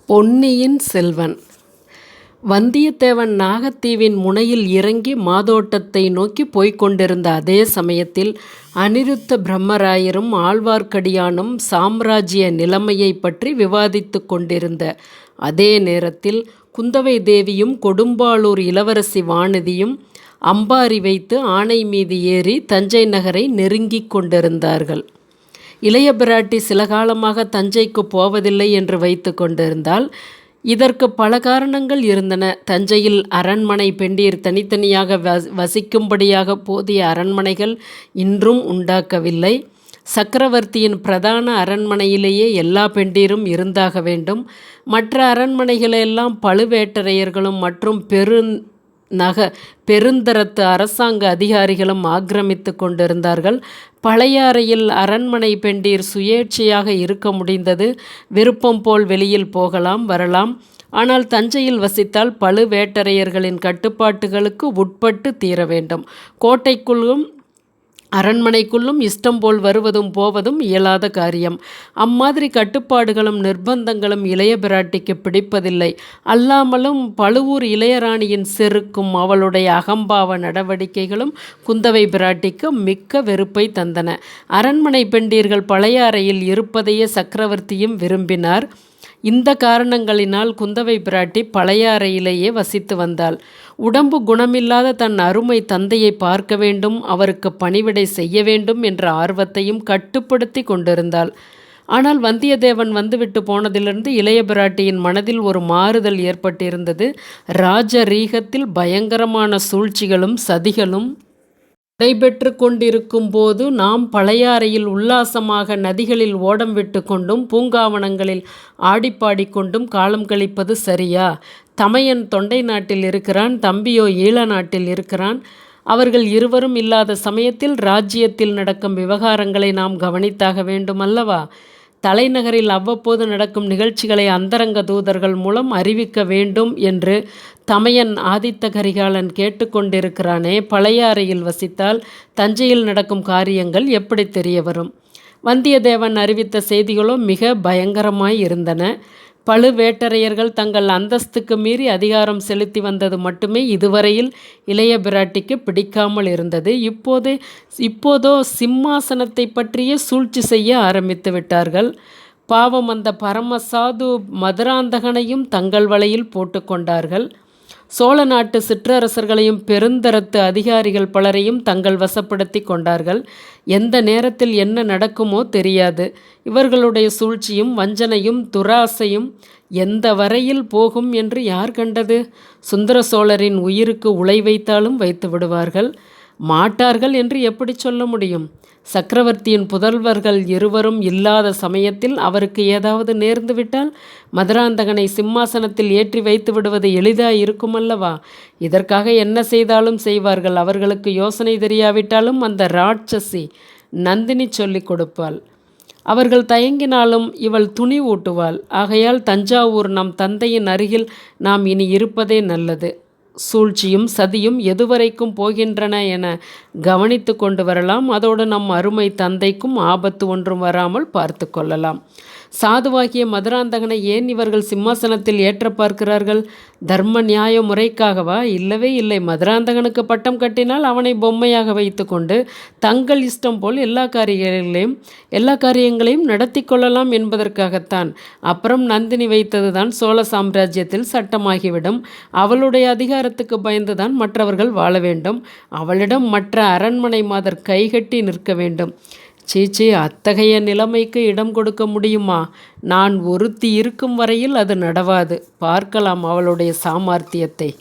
பொன்னியின் செல்வன். வந்தியத்தேவன் நாகத்தீவின் முனையில் இறங்கி மாதோட்டத்தை நோக்கி போய்க் கொண்டிருந்த அதே சமயத்தில் அநிருத்த பிரம்மராயரும் ஆழ்வார்க்கடியானும் சாம்ராஜ்ய நிலைமையை பற்றி விவாதித்து கொண்டிருந்த அதே நேரத்தில் குந்தவை தேவியும் கொடும்பாளூர் இளவரசி வானதியும் அம்பாரி வைத்து ஆணை மீது ஏறி தஞ்சை நகரை நெருங்கிக் கொண்டிருந்தார்கள். இளைய பிராட்டி சில காலமாக தஞ்சைக்கு போவதில்லை என்று வைத்து கொண்டிருந்தால் இதற்கு பல காரணங்கள் இருந்தன. தஞ்சையில் அரண்மனை பெண்டீர் தனித்தனியாக வசிக்கும்படியாக போதிய அரண்மனைகள் இன்றும் உண்டாக்கவில்லை. சக்கரவர்த்தியின் பிரதான அரண்மனையிலேயே எல்லா பெண்டீரும் இருந்தாக வேண்டும். மற்ற அரண்மனைகளெல்லாம் பழுவேட்டரையர்களும் மற்றும் பெருந்தரத்து அரசாங்க அதிகாரிகளும் ஆக்கிரமித்து கொண்டிருந்தார்கள். பழையாறையில் அரண்மனை பெண்டீர் சுயேட்சையாக இருக்க முடிந்தது. விருப்பம் போல் வெளியில் போகலாம் வரலாம். ஆனால் தஞ்சையில் வசித்தால் பழுவேட்டரையர்களின் கட்டுப்பாட்டுகளுக்கு உட்பட்டு தீர வேண்டும். கோட்டைக்குள்ளும் அரண்மனைக்குள்ளும் இஷ்டம் போல் வருவதும் போவதும் இயலாத காரியம். அம்மாதிரி கட்டுப்பாடுகளும் நிர்பந்தங்களும் இளைய பிராட்டிக்கு பிடிப்பதில்லை. அல்லாமலும் பழுவூர் இளையராணியின் செருக்கும் அவளுடைய அகம்பாவ நடவடிக்கைகளும் குந்தவை பிராட்டிக்கு மிக்க வெறுப்பை தந்தன. அரண்மனை பெண்டீர்கள் பழையாறையில் இருப்பதையே சக்கரவர்த்தியும் விரும்பினார். இந்த காரணங்களினால் குந்தவை பிராட்டி பழையாறையிலேயே வசித்து வந்தாள். உடம்பு குணமில்லாத தன் அருமை தந்தையை பார்க்க வேண்டும், அவருக்கு பணிவிடை செய்ய வேண்டும் என்ற ஆர்வத்தையும் கட்டுப்படுத்தி கொண்டிருந்தாள். ஆனால் வந்தியத்தேவன் வந்துவிட்டு போனதிலிருந்து இளைய பிராட்டியின் மனதில் ஒரு மாறுதல் ஏற்பட்டிருந்தது. ராஜரீகத்தில் பயங்கரமான சூழ்ச்சிகளும் சதிகளும் நடைபெற்று கொண்டிருக்கும் போது நாம் பழையாறையில் உல்லாசமாக நதிகளில் ஓடம் விட்டு கொண்டும் பூங்காவனங்களில் ஆடிப்பாடிக்கொண்டும் காலம் கழிப்பது சரியா? தமையன் தொண்டை நாட்டில் இருக்கிறான், தம்பியோ ஈழ நாட்டில் இருக்கிறான். அவர்கள் இருவரும் இல்லாத சமயத்தில் ராஜ்யத்தில் நடக்கும் விவகாரங்களை நாம் கவனித்தாக வேண்டும் அல்லவா? தலைநகரில் அவ்வப்போது நடக்கும் நிகழ்ச்சிகளை அந்தரங்க தூதர்கள் மூலம் அறிவிக்க வேண்டும் என்று தமையன் ஆதித்த கரிகாலன் கேட்டுக்கொண்டிருக்கிறானே. பழையாறையில் வசித்தால் தஞ்சையில் நடக்கும் காரியங்கள் எப்படி தெரிய வரும்? வந்தியத்தேவன் அறிவித்த செய்திகளோ மிக பயங்கரமாய் இருந்தன. பழுவேட்டரையர்கள் தங்கள் அந்தஸ்துக்கு மீறி அதிகாரம் செலுத்தி வந்தது மட்டுமே இதுவரையில் இளைய பிராட்டிக்கு பிடிக்காமல் இருந்தது. இப்போதோ சிம்மாசனத்தை பற்றியே சூழ்ச்சி செய்ய ஆரம்பித்து விட்டார்கள். பாவம், அந்த பரமசாது மதுராந்தகனையும் தங்கள் வலையில் போட்டு கொண்டார்கள். சோழ நாட்டு சிற்றரசர்களையும் பெருந்தரத்து அதிகாரிகள் பலரையும் தங்கள் வசப்படுத்தி கொண்டார்கள். எந்த நேரத்தில் என்ன நடக்குமோ தெரியாது. இவர்களுடைய சூழ்ச்சியும் வஞ்சனையும் துராசையும் எந்த வரையில் போகும் என்று யார் கண்டது? சுந்தர சோழரின் உயிருக்கு உலை வைத்தாலும் வைத்து விடுவார்கள். மாட்டார்கள் என்று எப்படி சொல்ல முடியும்? சக்கரவர்த்தியின் புதல்வர்கள் இருவரும் இல்லாத சமயத்தில் அவருக்கு ஏதாவது நேர்ந்து விட்டால் மதுராந்தகனை சிம்மாசனத்தில் ஏற்றி வைத்து விடுவது எளிதாய் இருக்குமல்லவா? இதற்காக என்ன செய்தாலும் செய்வார்கள். அவர்களுக்கு யோசனை தெரியாவிட்டாலும் அந்த ராட்சசி நந்தினி சொல்லிக் கொடுப்பாள். அவர்கள் தயங்கினாலும் இவள் துணி ஊட்டுவாள். ஆகையால் தஞ்சாவூர் நம் தந்தையின் அருகில் நாம் இனி இருப்பதே நல்லது. சூழ்ச்சியும் சதியும் எதுவரைக்கும் போகின்றன என கவனித்து கொண்டு வரலாம். அதோடு நம் அருமை தந்தைக்கும் ஆபத்து ஒன்றும் வராமல் பார்த்து கொள்ளலாம். சாதுவாகிய மதுராந்தகனை ஏன் இவர்கள் சிம்மாசனத்தில் ஏற்ற பார்க்கிறார்கள்? தர்ம நியாய முறைக்காகவா? இல்லவே இல்லை. மதுராந்தகனுக்கு பட்டம் கட்டினால் அவனை பொம்மையாக வைத்து கொண்டு தங்கள் இஷ்டம் போல் எல்லா காரியங்களையும் நடத்தி கொள்ளலாம் என்பதற்காகத்தான். அப்புறம் நந்தினி வைத்ததுதான் சோழ சாம்ராஜ்யத்தில் சட்டமாகிவிடும். அவளுடைய அதிகாரத்துக்கு பயந்துதான் மற்றவர்கள் வாழ வேண்டும். அவளிடம் மற்ற அரண்மனை மாதர் கைகட்டி நிற்க வேண்டும். சீச்சி, அத்தகைய நிலைமைக்கு இடம் கொடுக்க முடியுமா? நான் ஒருத்தி இருக்கும் வரையில் அது நடவாது. பார்க்கலாம் அவளுடைய சாமர்த்தியத்தை.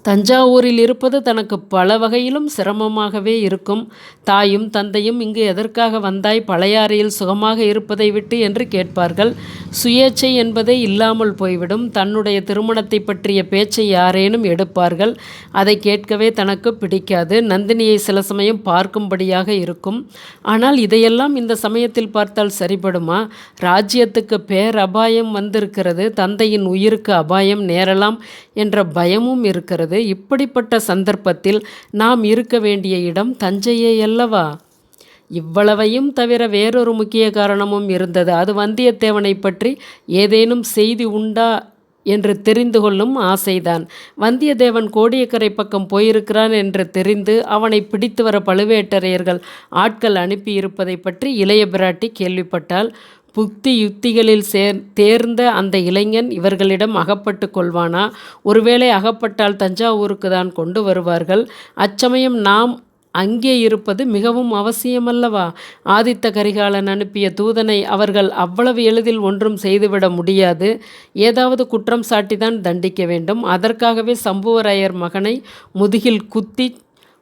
தஞ்சாவூரில் இருப்பது தனக்கு பல வகையிலும் சிரமமாகவே இருக்கும். தாயும் தந்தையும் இங்கு எதற்காக வந்தாய், பழையாறையில் சுகமாக இருப்பதை விட்டு என்று கேட்பார்கள். சுயேச்சை என்பதே இல்லாமல் போய்விடும். தன்னுடைய திருமணத்தை பற்றிய பேச்சை யாரேனும் எடுப்பார்கள். அதை கேட்கவே தனக்கு பிடிக்காது. நந்தினியை சில சமயம் பார்க்கும்படியாக இருக்கும். ஆனால் இதையெல்லாம் இந்த சமயத்தில் பார்த்தால் சரிபடுமா? ராஜ்யத்துக்கு பேரபாயம் வந்திருக்கிறது. தந்தையின் உயிருக்கு அபாயம் நேரலாம் என்ற பயமும் இருக்கிறது. இப்படிப்பட்ட சந்தர்ப்பத்தில் நாம் இருக்க வேண்டிய இடம் தஞ்சையே அல்லவா? இவ்வளவையும் தவிர வேறொரு முக்கிய காரணமும் இருந்தது. அது வந்தியத்தேவனை பற்றி ஏதேனும் செய்தி உண்டா என்று தெரிந்து கொள்ளும் ஆசைதான். வந்தியத்தேவன் கோடியக்கரை பக்கம் போயிருக்கிறான் என்று தெரிந்து அவனை பிடித்து வர பழுவேட்டரையர்கள் ஆட்கள் அனுப்பியிருப்பதை பற்றி இளைய பிராட்டி கேள்விப்பட்டால் புத்தி யுத்திகளில் தேர்ந்த அந்த இளைஞன் இவர்களிடம் அகப்பட்டு கொள்வானா? ஒருவேளை அகப்பட்டால் தஞ்சாவூருக்கு தான் கொண்டு வருவார்கள். அச்சமயம் நாம் அங்கே இருப்பது மிகவும் அவசியமல்லவா? ஆதித்த கரிகாலன் அனுப்பிய தூதனை அவர்கள் அவ்வளவு எளிதில் ஒன்றும் செய்துவிட முடியாது. ஏதாவது குற்றம் சாட்டிதான் தண்டிக்க வேண்டும். அதற்காகவே சம்புவராயர் மகனை முதுகில் குத்தி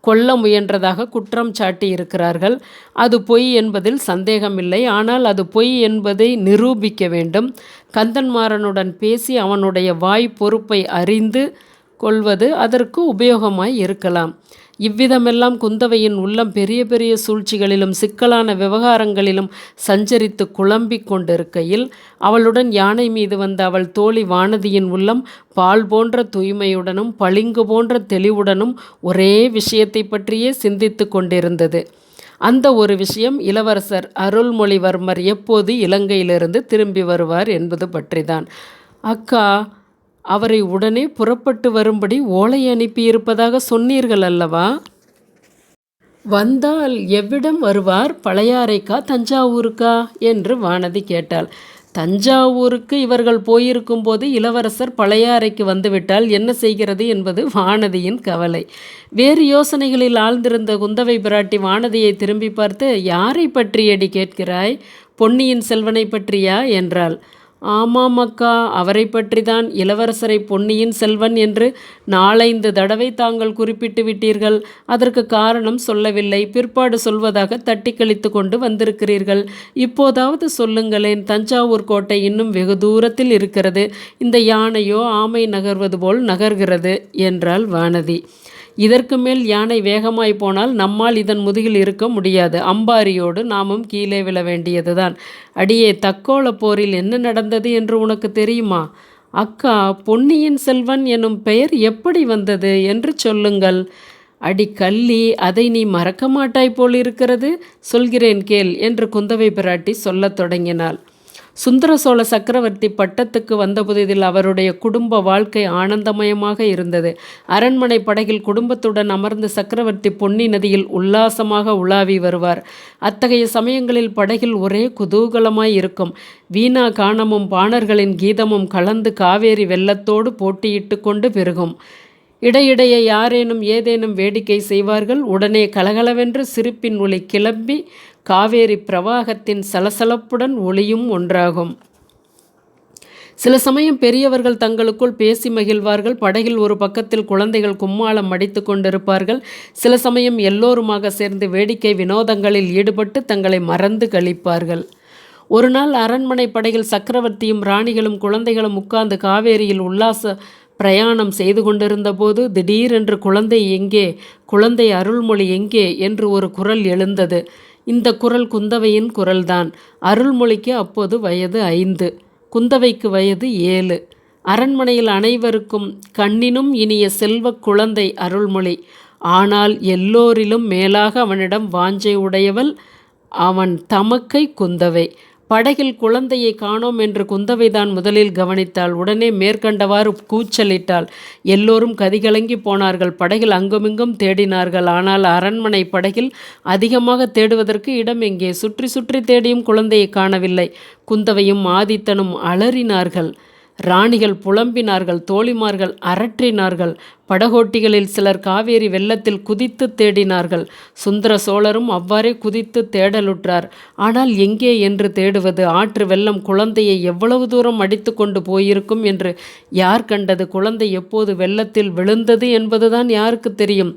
கொல்ல முயன்றதாக குற்றம் சாட்டி இருக்கிறார்கள். அது பொய் என்பதில் சந்தேகமில்லை. ஆனால் அது பொய் என்பதை நிரூபிக்க வேண்டும். கந்தன்மாறனுடன் பேசி அவனுடைய வாய் பொறுப்பை அறிந்து கொள்வது அதற்கு உபயோகமாய் இருக்கலாம். இவ்விதமெல்லாம் குந்தவையின் உள்ளம் பெரிய பெரிய சூழ்ச்சிகளிலும் சிக்கலான விவகாரங்களிலும் சஞ்சரித்து குழம்பிக் கொண்டிருக்கையில் அவளுடன் யானை மீது வந்த அவள் தோழி வானதியின் உள்ளம் பால் போன்ற தூய்மையுடனும் பளிங்கு போன்ற தெளிவுடனும் ஒரே விஷயத்தை பற்றியே சிந்தித்து கொண்டிருந்தது. அந்த ஒரு விஷயம் இளவரசர் அருள்மொழிவர்மர் எப்போது இலங்கையிலிருந்து திரும்பி வருவார் என்பது பற்றிதான். அக்கா, அவரை உடனே புறப்பட்டு வரும்படி ஓலை அனுப்பியிருப்பதாக சொன்னீர்கள் அல்லவா? வந்தால் எவ்விடம் வருவார்? பழையாறைக்கா தஞ்சாவூருக்கா என்று வானதி கேட்டாள். தஞ்சாவூருக்கு இவர்கள் போயிருக்கும் போது இளவரசர் பழையாறைக்கு வந்துவிட்டால் என்ன செய்கிறது என்பது வானதியின் கவலை. வேறு யோசனைகளில் ஆழ்ந்திருந்த குந்தவை பிராட்டி வானதியை திரும்பி பார்த்து, யாரை பற்றியடி கேட்கிறாய்? பொன்னியின் செல்வனை பற்றியா என்றாள். ஆமாம் அக்கா, அவரை பற்றிதான். இளவரசரை பொன்னியின் செல்வன் என்று 4-5 தடவை தாங்கள் குறிப்பிட்டு விட்டீர்கள். அதற்கு காரணம் சொல்லவில்லை. பிற்பாடு சொல்வதாக தட்டி கழித்து கொண்டு வந்திருக்கிறீர்கள். இப்போதாவது சொல்லுங்களேன். தஞ்சாவூர் கோட்டை இன்னும் வெகு தூரத்தில் இருக்கிறது. இந்த யானையோ ஆமை நகர்வது போல் நகர்கிறது என்றாள் வானதி. இதற்கு மேல் யானை வேகமாய் போனால் நம்மால் இதன் முதுகில் இருக்க முடியாது. அம்பாரியோடு நாமும் கீழே விழ வேண்டியதுதான். அடியே, தக்கோல போரில் என்ன நடந்தது என்று உனக்கு தெரியுமா? அக்கா, பொன்னியின் செல்வன் எனும் பெயர் எப்படி வந்தது என்று சொல்லுங்கள். அடி கள்ளி, அதை நீ மறக்க மாட்டாய் போலிருக்கிறது. சொல்கிறேன் கேள் என்று குந்தவை பிராட்டி சொல்லத் தொடங்கினாள். சுந்தர சோழ சக்கரவர்த்தி பட்டத்துக்கு வந்த புதிதில் அவருடைய குடும்ப வாழ்க்கை ஆனந்தமயமாக இருந்தது. அரண்மனை படகில் குடும்பத்துடன் அமர்ந்து சக்கரவர்த்தி பொன்னி நதியில் உல்லாசமாக உலாவி வருவார். அத்தகைய சமயங்களில் படகில் ஒரே குதூகலமாய் இருக்கும். வீணா கானமும் பாணர்களின் கீதமும் கலந்து காவேரி வெள்ளத்தோடு போட்டியிட்டு கொண்டு பெருகும். இடையிடையே யாரேனும் ஏதேனும் வேடிக்கை செய்வார்கள். உடனே கலகலவென்று சிரிப்பின் ஒளி கிளம்பி காவேரி பிரவாகத்தின் சலசலப்புடன் ஒளியும் ஒன்றாகும். சில சமயம் பெரியவர்கள் தங்களுக்குள் பேசி மகிழ்வார்கள். படகில் ஒரு பக்கத்தில் குழந்தைகள் கும்மாளம் அடித்து கொண்டிருப்பார்கள். சில சமயம் எல்லோருமாக சேர்ந்து வேடிக்கை வினோதங்களில் ஈடுபட்டு தங்களை மறந்து கழிப்பார்கள். ஒரு நாள் அரண்மனை படகில் சக்கரவர்த்தியும் ராணிகளும் குழந்தைகளும் உட்கார்ந்து காவேரியில் உல்லாச பிரயாணம் செய்து கொண்டிருந்த போது திடீரென்று குழந்தை எங்கே, குழந்தை அருள்மொழி எங்கே என்று ஒரு குரல் எழுந்தது. இந்த குரல் குந்தவையின் குரல்தான். அருள்மொழிக்கு அப்போது வயது 5, குந்தவைக்கு வயது 7. அரண்மனையில் அனைவருக்கும் கண்ணினும் இனிய செல்வ குழந்தை அருள்மொழி. ஆனால் எல்லோரிலும் மேலாக அவனிடம் வாஞ்சை உடையவள் அவன் தமக்கை குந்தவை. படகில் குழந்தையை காணோம் என்று குந்தவைதான் முதலில் கவனித்தாள். உடனே மேற்கண்டவாறு கூச்சலிட்டாள். எல்லோரும் கதிகலங்கி போனார்கள். படகில் அங்குமிங்கும் தேடினார்கள். ஆனால் அரண்மனை படகில் அதிகமாக தேடுவதற்கு இடம் எங்கே? சுற்றி சுற்றி தேடியும் குழந்தையை காணவில்லை. குந்தவையும் ஆதித்தனும் அலறினார்கள். ராணிகள் புலம்பினார்கள். தோழிமார்கள் அரற்றினார்கள். படகோட்டிகளில் சிலர் காவேரி வெள்ளத்தில் குதித்து தேடினார்கள். சுந்தர சோழரும் அவ்வாறே குதித்து தேடலுற்றார். ஆனால் எங்கே என்று தேடுவது? ஆற்று வெள்ளம் குழந்தையை எவ்வளவு தூரம் அடித்து கொண்டு போயிருக்கும் என்று யார் கண்டது? குழந்தை எப்போது வெள்ளத்தில் விழுந்தது என்பதுதான் யாருக்கு தெரியும்?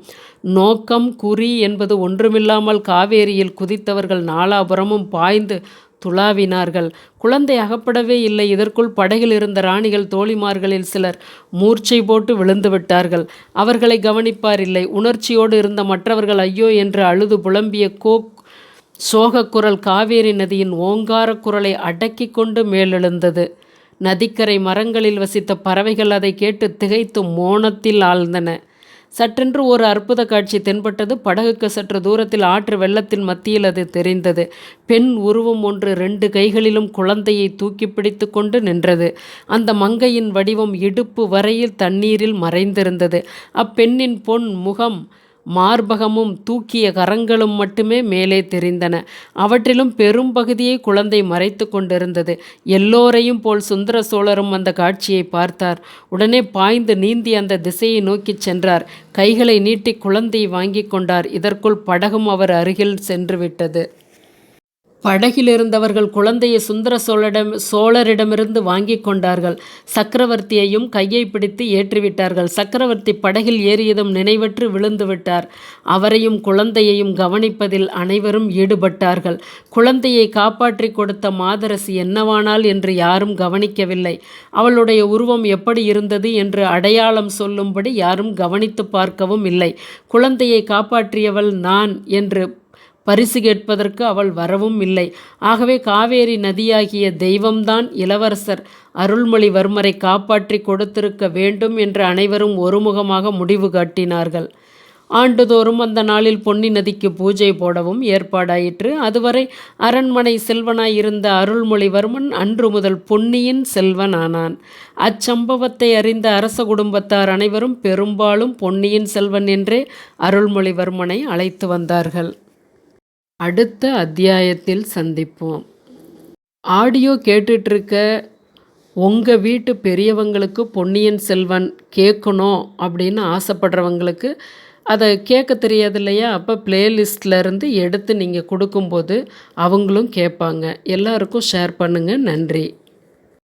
நோக்கம் குறி என்பது ஒன்றுமில்லாமல் காவேரியில் குதித்தவர்கள் நாலாபுரமும் பாய்ந்து துளாவினார்கள். குழந்தை அகப்படவே இல்லை. இதற்குள் படகில் இருந்த ராணிகள் தோழிமார்களில் சிலர் மூர்ச்சை போட்டு விழுந்து விட்டார்கள். அவர்களை கவனிப்பார் இல்லை. உணர்ச்சியோடு இருந்த மற்றவர்கள் ஐயோ என்று அழுது புலம்பிய சோகக்குரல் காவேரி நதியின் ஓங்கார குரலை அடக்கி கொண்டு மேலெழுந்தது. நதிக்கரை மரங்களில் வசித்த பறவைகள் அதை கேட்டு திகைத்து மோனத்தில் ஆழ்ந்தன. சற்றென்று ஒரு அற்புத காட்சி தென்பட்டது. படகுக்கு சற்று தூரத்தில் ஆற்று வெள்ளத்தின் மத்தியில் அது தெரிந்தது. பெண் உருவம் ஒன்று 2 கைகளிலும் குழந்தையை தூக்கி பிடித்து கொண்டு நின்றது. அந்த மங்கையின் வடிவம் இடுப்பு வரையில் தண்ணீரில் மறைந்திருந்தது. அப்பெண்ணின் பொன் முகம், மார்பகமும் தூக்கிய கரங்களும் மட்டுமே மேலே தெரிந்தன. அவற்றிலும் பெரும் பகுதியை குழந்தை மறைத்து கொண்டிருந்தது. எல்லோரையும் போல் சுந்தர சோழரும் அந்த காட்சியை பார்த்தார். உடனே பாய்ந்து நீந்தி அந்த திசையை நோக்கிச் சென்றார். கைகளை நீட்டி குழந்தையை வாங்கி கொண்டார். இதற்குள் படகும் அவர் அருகில் சென்று விட்டது. படகில் இருந்தவர்கள் குழந்தையை சுந்தர சோழரிடமிருந்து வாங்கி கொண்டார்கள். சக்கரவர்த்தியையும் கையை பிடித்து ஏற்றிவிட்டார்கள். சக்கரவர்த்தி படகில் ஏறியதும் நினைவற்று விழுந்து விட்டார். அவரையும் குழந்தையையும் கவனிப்பதில் அனைவரும் ஈடுபட்டார்கள். குழந்தையை காப்பாற்றி கொடுத்த மாதரசி என்னவானாள் என்று யாரும் கவனிக்கவில்லை. அவளுடைய உருவம் எப்படி இருந்தது என்று அடையாளம் சொல்லும்படி யாரும் கவனித்து பார்க்கவும் இல்லை. குழந்தையை காப்பாற்றியவள் நான் என்று பரிசு கேட்பதற்கு அவள் வரவும் இல்லை. ஆகவே காவேரி நதியாகிய தெய்வம்தான் இளவரசர் அருள்மொழிவர்மரை காப்பாற்றி கொடுத்திருக்க வேண்டும் என்று அனைவரும் ஒருமுகமாக முடிவு காட்டினார்கள். ஆண்டுதோறும் அந்த நாளில் பொன்னி நதிக்கு பூஜை போடவும் ஏற்பாடாயிற்று. அதுவரை அரண்மனை செல்வனாயிருந்த அருள்மொழிவர்மன் அன்று முதல் பொன்னியின் செல்வன் ஆனான். அச்சம்பவத்தை அறிந்த அரச குடும்பத்தார் அனைவரும் பெரும்பாலும் பொன்னியின் செல்வன் என்றே அருள்மொழிவர்மனை அழைத்து வந்தார்கள். அடுத்த அத்தியாயத்தில் சந்திப்போம். ஆடியோ கேட்டுட்ருக்க உங்கள் வீட்டு பெரியவங்களுக்கு பொன்னியின் செல்வன் கேட்கணும் அப்படின்னு ஆசைப்படுறவங்களுக்கு அதை கேட்க தெரியாது இல்லையா? அப்போ பிளேலிஸ்ட்லேருந்து எடுத்து நீங்கள் கொடுக்கும்போது அவங்களும் கேட்பாங்க. எல்லாருக்கும் ஷேர் பண்ணுங்கள். நன்றி.